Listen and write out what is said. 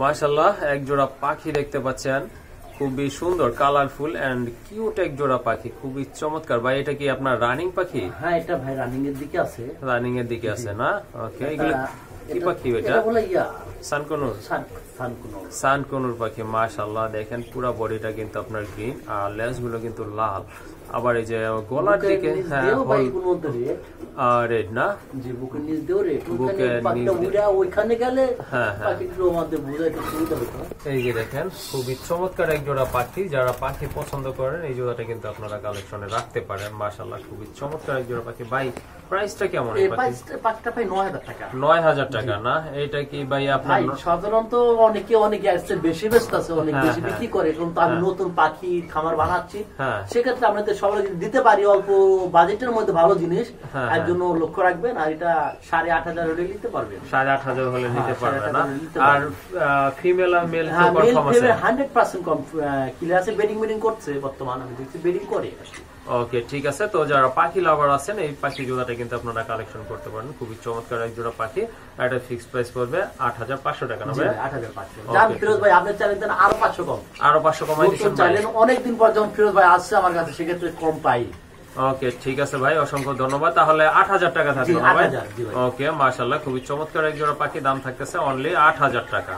মাশাআল্লাহ, এক জোড়া পাখি দেখতে পাচ্ছেন, খুবই সুন্দর, কালারফুল এন্ড কিউট এক জোড়া পাখি, খুবই চমৎকার। ভাই এটা কি আপনার রানিং পাখি? হ্যাঁ, এটা ভাই রানিং এর দিকে আছে। রানিং এর দিকে আছে না? ওকে, এগুলো কি পাখি? এটা বলে সানকনুর। সানকনুর পাখি। মাশাআল্লাহ, দেখেন পুরো বডিটা কিন্তু আপনার গ্রিন আর লেজ গুলো কিন্তু লাল। আবার এই যে গলার দিকে রেড না? জি, বুকের নিচ দিয়েও রেড। ওইখানে গেলে পাখিগুলো আমাদের বুঝাইতে সুবিধা হতো। এই যে দেখেন, খুবই চমৎকার এক জোড়া পাখি। যারা পাখি পছন্দ করেন এই জোড়াটা কিন্তু আপনারা কালেকশনে রাখতে পারেন। মাশাআল্লাহ, খুবই চমৎকার এক জোড়া পাখি। ভাই প্রাইসটা কেমন? এই পাখিটা ভাই 9000 টাকা। 9000 টাকা না? এটা কি ভাই আপনার? সাধারণত অনেকে আসছে বেশি ব্যস্ত আছে, অনেক বেশি বিক্রি করে, কিন্তু আমি নতুন পাখি খামার বানাচ্ছি, সেক্ষেত্রে আপনাদের সবাই দিতে পারি অল্প বাজেটের মধ্যে ভালো জিনিস, এর জন্য লক্ষ্য রাখবেন। আর এটা 8500 হলে নিতে পারবেন। 8500 হলে নিতে পারবেন না? আর ফিমেল আর মেল তো কনফার্ম আছে? 100% ক্লিয়ার আছে। বেডিং করছে বর্তমানে, আমি দেখছি বেডিং করে। ওকে, ঠিক আছে। তো যারা পাখি লাভার আছেন এই পাখি জোড়াটা কিন্তু আপনারা কালেকশন করতে পারেন। খুবই চমৎকার এক জোড়া পাখি। এটা ফিক্সড প্রাইস পড়বে 8500 টাকা। না ভাই? 8500। জান ফিরোজ ভাই, আপনি চাইলেন দেন আরো 500 কম। আরো 500 কমাই দিবেন? চাইলেন অনেকদিন পর যখন ফিরোজ ভাই আসছে আমার কাছে, সেক্ষেত্রে কম পাই। ওকে, ঠিক আছে ভাই, অসংখ্য ধন্যবাদ। তাহলে 8000 টাকা থাকবে না ভাই? ওকে, মাশাআল্লাহ, খুবই চমৎকার এক জোড়া পাখি। দাম থাকতেছে অনলি 8000 টাকা।